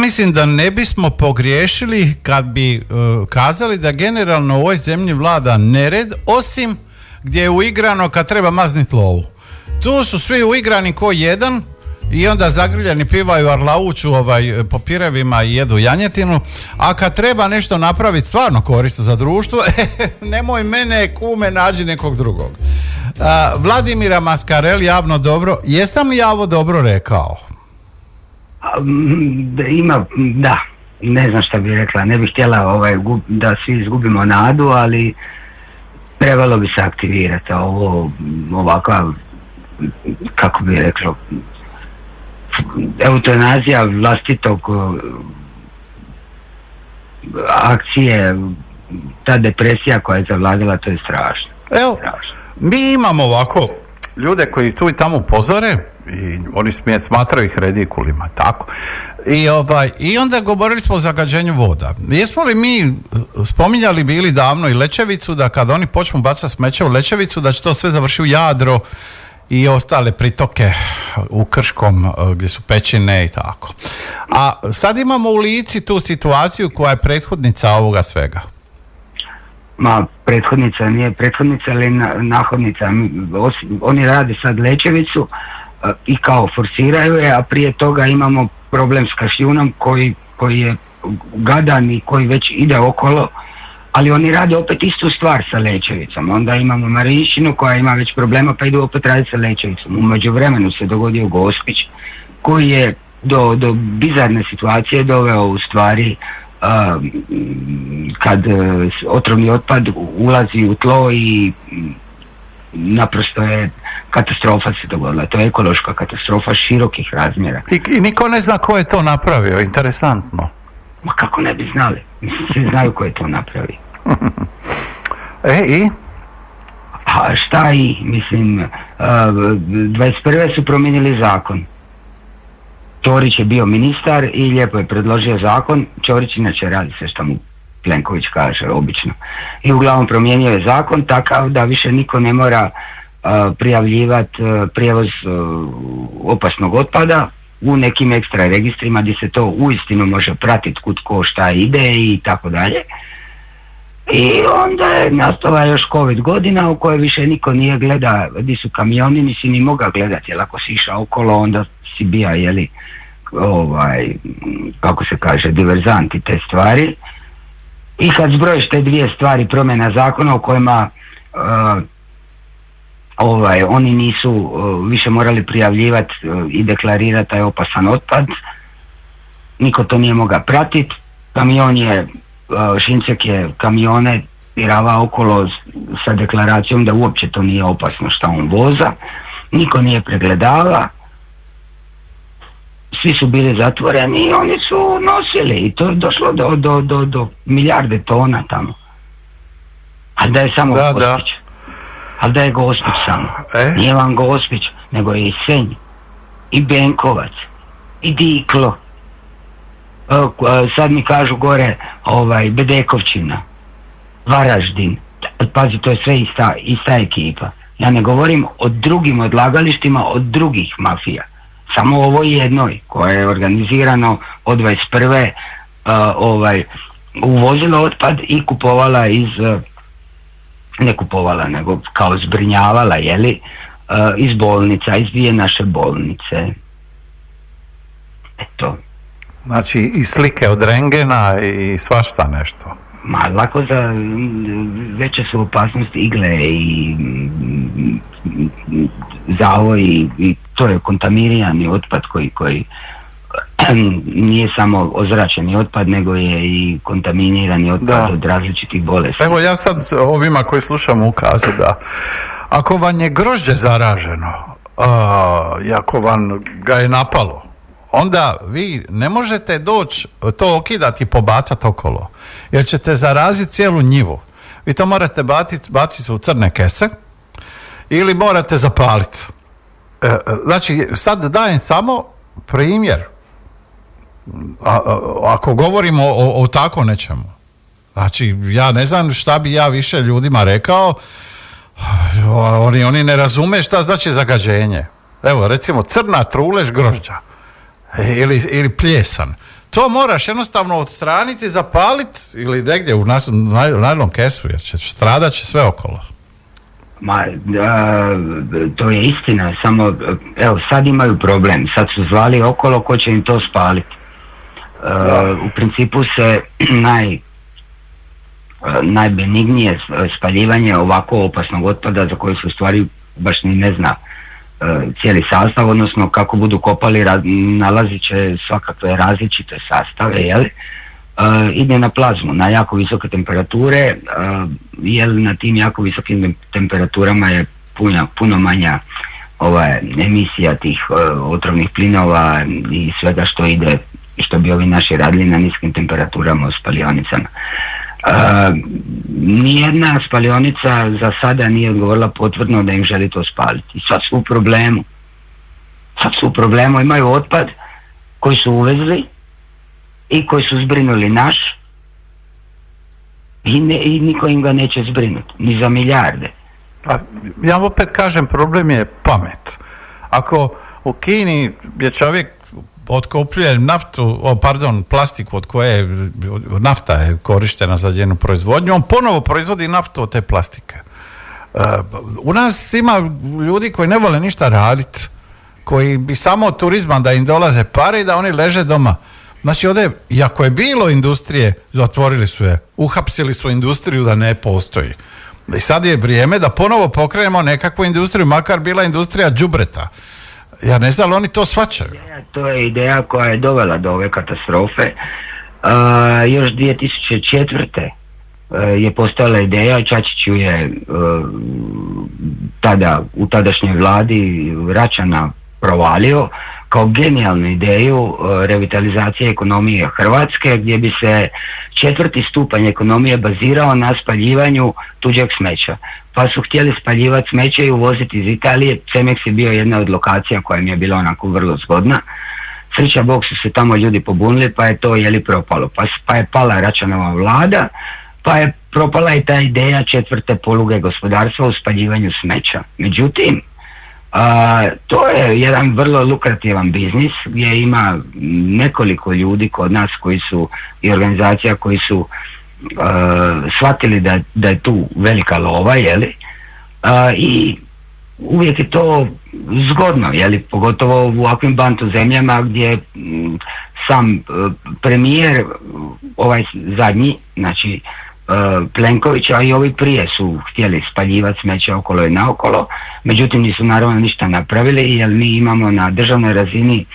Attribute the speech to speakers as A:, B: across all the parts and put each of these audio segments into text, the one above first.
A: mislim da ne bismo pogriješili kad bi kazali da generalno u ovoj zemlji vlada nered, osim gdje je uigrano kad treba mazniti lovu. Tu su svi uigrani ko jedan i onda zagrljeni pivaju arlauču po pirevima i jedu janjetinu, a kad treba nešto napraviti stvarno korisno za društvo, nemoj mene, kume, nađi nekog drugog. Vladimira Mascarell, javno dobro, jesam li ja ovo dobro rekao?
B: Da, ne znam šta bih rekla, ne bih htjela da svi izgubimo nadu, ali trebalo bi se aktivirati ovakva, kako bi reklo, eutanazija vlastitog akcije, ta depresija koja je zavladala, to je strašno.
A: Evo, mi imamo ovako ljude koji tu i tamo upozore i oni smatraju ih redikulima, tako. I onda govorili smo o zagađenju voda. Jesmo li mi spominjali bili davno i Lećevicu, da kad oni počnu bacati smeće u Lećevicu, da će to sve završiti u Jadro i ostale pritoke u Krškom gdje su pećine i tako. A sad imamo u Lici tu situaciju koja je prethodnica ovoga svega.
B: Prethodnica nije prethodnica, ali nahodnica. Oni rade sad Lećevicu i kao forsiraju je, a prije toga imamo problem s Kašljunom koji je gadan i koji već ide okolo, ali oni rade opet istu stvar sa Lećevicom. Onda imamo Marišćinu koja ima već problema, pa idu opet raditi sa Lećevicom. U međuvremenu se dogodio Gospić koji je do bizarne situacije doveo u stvari kad otrovni otpad ulazi u tlo i naprosto je katastrofa se dogodila. To je ekološka katastrofa širokih razmjera.
A: I niko ne zna ko je to napravio, interesantno.
B: Ma kako ne bi znali? Svi znaju ko je to napravio.
A: I?
B: A šta i? Mislim, 21. su promijenili zakon. Ćorić je bio ministar i lijepo je predložio zakon. Ćorić inače radi sve što mu Plenković kaže, obično. I uglavnom promijenio je zakon takav da više niko ne mora prijavljivati prijevoz opasnog otpada u nekim ekstra registrima gdje se to uistinu može pratiti kud ko šta ide i tako dalje. I onda je nastala još COVID godina u kojoj više niko nije gleda gdje su kamioni, nisi ni mogao gledati, jer ako si išao okolo onda si bija, jeli, kako se kaže, diverzant i te stvari. I kad zbrojiš te dvije stvari, promjena zakona u kojima oni nisu više morali prijavljivati i deklarirati taj opasan otpad, niko to nije mogao pratiti, kamion je, Šincek je kamione pirava okolo sa deklaracijom da uopće to nije opasno šta on voza, niko nije pregledava, svi su bili zatvoreni i oni su nosili i to je došlo do milijarde tona tamo. Ali da je samo Gospić. Ali da je Gospić samo. Nije vam Gospić, nego je i Senj, i Benkovac, i Diklo. Sad mi kažu gore Bedekovčina, Varaždin. Pazi, to je sve ista ekipa. Ja ne govorim o drugim odlagalištima od drugih mafija. Samo ovoj jednoj koja je organizirano od 21. Uvozila otpad i kupovala ne kupovala, nego kao zbrinjavala, jeli, iz bolnica, iz dvije naše bolnice. Eto.
A: Znači i slike od rengena i svašta nešto.
B: Ma lako za veće su opasnosti igle i zavoj i to je kontaminirani otpad koji nije samo ozračeni otpad, nego je i kontaminirani otpad od različitih bolesti.
A: Evo ja sad ovima koji slušamo ukazu da ako vam je grožđe zaraženo i ako vam ga je napalo, onda vi ne možete doći to okidati i pobacati okolo, jer ćete zaraziti cijelu njivu. Vi to morate baciti u crne kese ili morate zapaliti. Znači, sad dajem samo primjer. Ako govorimo o tako nečemu. Znači, ja ne znam šta bi ja više ljudima rekao. Oni ne razume šta znači zagađenje. Evo, recimo, crna trulež grožđa. Ili pljesan. To moraš jednostavno odstraniti, zapaliti ili negdje u najlon kesu, jer stradat će sve okolo.
B: To je istina, samo evo sad imaju problem, sad su zvali okolo ko će im to spaliti. U principu se najbenignije spaljivanje ovako opasnog otpada za koje se u stvari baš ni ne zna cijeli sastav, odnosno kako budu kopali nalazit će svakakve različite sastave, jel? Ide na plazmu, na jako visoke temperature, jer na tim jako visokim temperaturama je puno manja emisija tih otrovnih plinova i svega što ide, što bi ovi naši radili na niskim temperaturama u spalionicama. Nijedna spalionica za sada nije odgovorila potvrdno da im želi to spaliti. Sad su u problemu, imaju otpad koji su uvezli i koji su zbrinuli naš i niko im ga neće zbrinuti, ni za milijarde.
A: Ja opet kažem, problem je pamet. Ako u Kini je čovjek otkupljuje plastiku od koje nafta je korištena za njenu proizvodnju, on ponovo proizvodi naftu od te plastike. U nas ima ljudi koji ne vole ništa raditi, koji bi samo od turizma da im dolaze pare i da oni leže doma. Znači ovdje, iako je bilo industrije, zatvorili su je, uhapsili su industriju da ne postoji. I sad je vrijeme da ponovo pokrenemo nekakvu industriju, makar bila industrija đubreta. Ja ne znam, ali oni to shvaćaju.
B: To je ideja koja je dovela do ove katastrofe. Još 2004. Je postojala ideja, Čačić ju je u tadašnjoj vladi Račana provalio kao genijalnu ideju revitalizacije ekonomije Hrvatske, gdje bi se 4. stupanj ekonomije bazirao na spaljivanju tuđeg smeća. Pa su htjeli spaljivati smeće i uvoziti iz Italije. Cemex je bio jedna od lokacija koja mi je bila onako vrlo zgodna. Sreća Bog su se tamo ljudi pobunili, pa je to propalo. Pa je pala Račanova vlada, pa je propala i ta ideja 4. poluge gospodarstva u spaljivanju smeća. Međutim, to je jedan vrlo lukrativan biznis gdje ima nekoliko ljudi kod nas koji su i organizacija koji su shvatili da je tu velika lova, jeli? I uvijek je to zgodno, jeli? Pogotovo u ovakvim bantu zemljama gdje sam premijer, ovaj zadnji, znači Plenković, a i ovi prije su htjeli spaljivati smeće okolo i naokolo, međutim nisu naravno ništa napravili, jer mi imamo na državnoj razini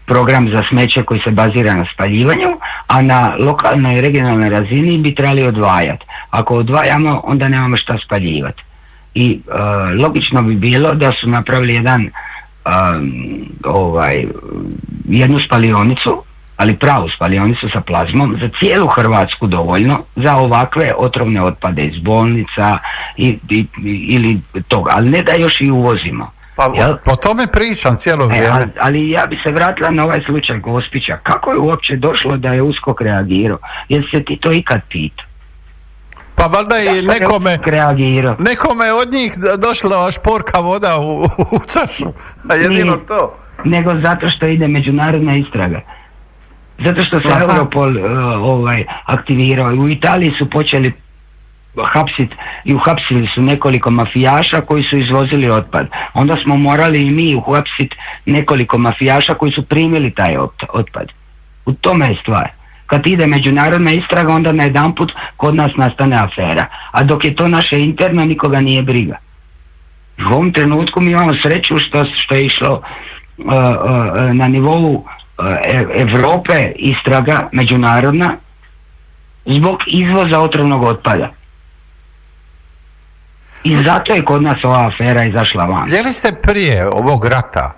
B: program za smeće koji se bazira na spaljivanju, a na lokalnoj i regionalnoj razini bi trebali odvajati. Ako odvajamo, onda nemamo šta spaljivati. I logično bi bilo da su napravili jednu spalionicu, ali pravu spalionicu sa plazmom za cijelu Hrvatsku dovoljno za ovakve otrovne otpade iz bolnica ili toga, ali ne da još i uvozimo.
A: Pa po tome pričam cijelo vrijeme.
B: Ali ja bi se vratila na ovaj slučaj Gospića. Kako je uopće došlo da je USKOK reagirao? Jel se ti to ikad pita?
A: Pa valjda i nekome od njih došla šporka voda u čašu, a jedino to.
B: Nego zato što ide međunarodna istraga. Zato što se Europol aktivirao. U Italiji su počeli hapsiti i uhapsili su nekoliko mafijaša koji su izvozili otpad. Onda smo morali i mi uhapsiti nekoliko mafijaša koji su primili taj otpad. U tome je stvar. Kad ide međunarodna istraga, onda najedanput kod nas nastane afera. A dok je to naše interno, nikoga nije briga. U ovom trenutku mi imamo sreću što je išlo na nivou Europe istraga međunarodna zbog izvoza otrovnog otpada. I zato je kod nas ova afera izašla van.
A: Je li se prije ovog rata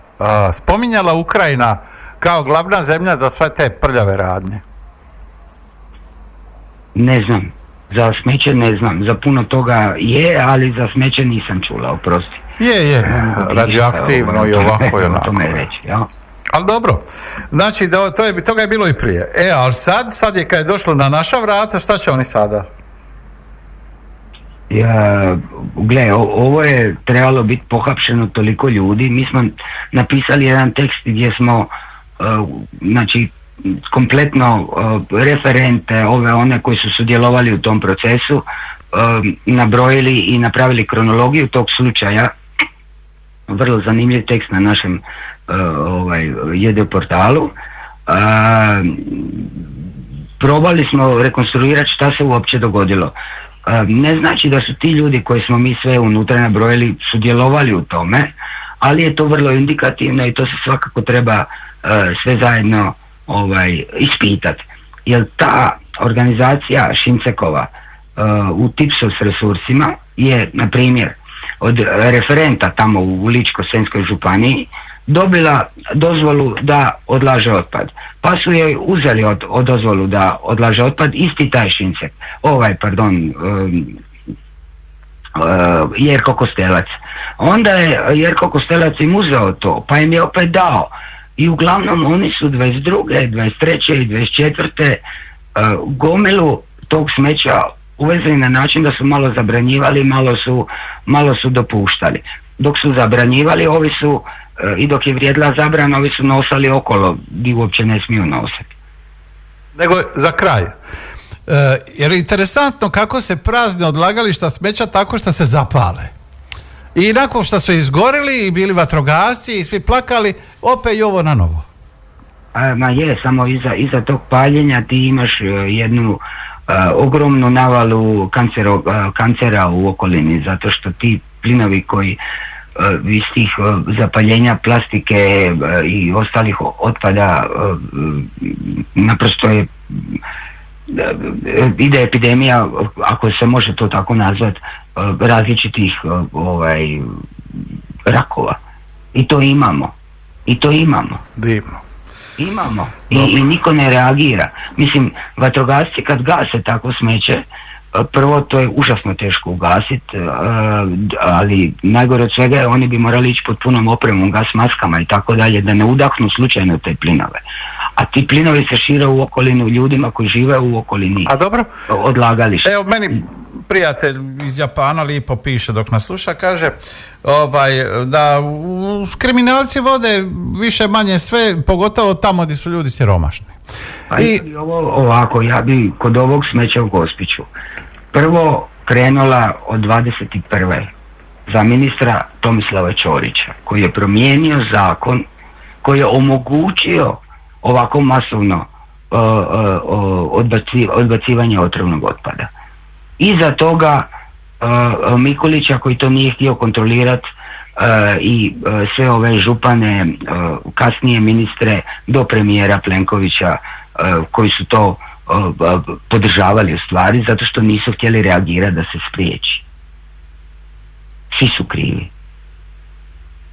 A: spominjala Ukrajina kao glavna zemlja za sve te prljave radnje?
B: Ne znam. Za smeće ne znam. Za puno toga je, ali za smeće nisam čula, oprosti.
A: Je, radioaktivno i ovako i onako. Ali dobro, znači toga je bilo i prije. Ali sad je kad je došlo na naša vrata, šta će oni sada?
B: Gle, ovo je trebalo biti pohapšeno toliko ljudi. Mi smo napisali jedan tekst gdje smo kompletno referente, one koji su sudjelovali u tom procesu, nabrojili i napravili kronologiju tog slučaja. Vrlo zanimljiv tekst na našem JD portalu. Probali smo rekonstruirati šta se uopće dogodilo. Ne znači da su ti ljudi koji smo mi sve unutra nabrojili sudjelovali u tome, ali je to vrlo indikativno i to se svakako treba sve zajedno ispitati. Jer ta organizacija Šincekova u Tipsos resursima je, na primjer, od referenta tamo u Ličko-senjskoj županiji dobila dozvolu da odlaže otpad. Pa su joj uzeli od dozvolu da odlaže otpad isti taj Šincek. Jerko Kostelac. Onda je Jerko Kostelac im uzeo to, pa im je opet dao. I uglavnom oni su 22., 23. i 24. gomilu tog smeća uvezli na način da su malo zabranjivali, malo su dopuštali. Dok su zabranjivali, ovi su, i dok je vrijedila zabrana, ovi su nosali okolo, gdje uopće ne smiju nositi.
A: Nego za kraj, jer je interesantno kako se prazne odlagališta smeća tako što se zapale. I nakon što su izgorili i bili vatrogasci i svi plakali, opet i ovo na novo.
B: Samo iza tog paljenja ti imaš jednu ogromnu navalu kancera u okolini, zato što ti plinovi koji iz tih zapaljenja plastike i ostalih otpada naprosto ide epidemija, ako se može to tako nazvati, različitih rakova. I to imamo.
A: Divno.
B: Imamo. I niko ne reagira. Mislim, vatrogasci kad gase tako smeće, prvo to je užasno teško ugasiti, ali najgore od svega je oni bi morali ići pod punom opremom, gas maskama i tako dalje, da ne udahnu slučajno te plinove. A ti plinovi se šire u okolinu ljudima koji žive u okolini.
A: A dobro.
B: Odlagališta.
A: Evo, meni prijatelj iz Japana lipo piše dok nas sluša, kaže da kriminalci vode više manje sve, pogotovo tamo gdje su ljudi siromašni.
B: Ja bi kod ovog smeća u Gospiću prvo krenula od 21. za ministra Tomislava Ćorića, koji je promijenio zakon koji je omogućio ovako masovno odbacivanje otrovnog otpada. Iza toga Mikulića koji to nije htio kontrolirati i sve ove župane, kasnije ministre do premijera Plenkovića koji su to podržavali u stvari zato što nisu htjeli reagirati da se spriječi. Svi su krivi.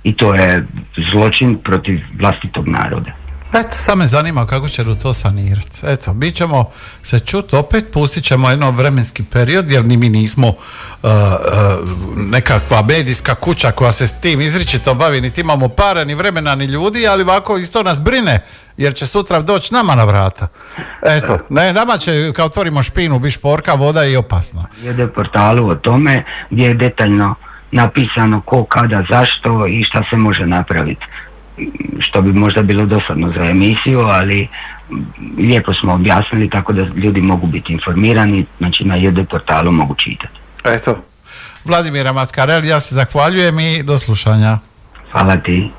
B: I to je zločin protiv vlastitog naroda.
A: Eto, sad me zanima kako će to sanirati. Eto, mi ćemo se čuti opet, pustit ćemo jedan vremenski period, jer ni mi nismo nekakva medijska kuća koja se s tim izričito bavi, niti imamo para, ni vremena, ni ljudi, ali ovako isto nas brine, jer će sutra doći nama na vrata. Eto, nama će, kao otvorimo špinu, bi šporka, voda je opasna.
B: Jede portalu o tome gdje je detaljno napisano ko, kada, zašto i šta se može napraviti. Što bi možda bilo dosadno za emisiju, ali lijepo smo objasnili tako da ljudi mogu biti informirani, znači na JD portalu mogu čitati.
A: Eto, Vladimira Mascarelli, ja se zahvaljujem i do slušanja.
B: Hvala ti.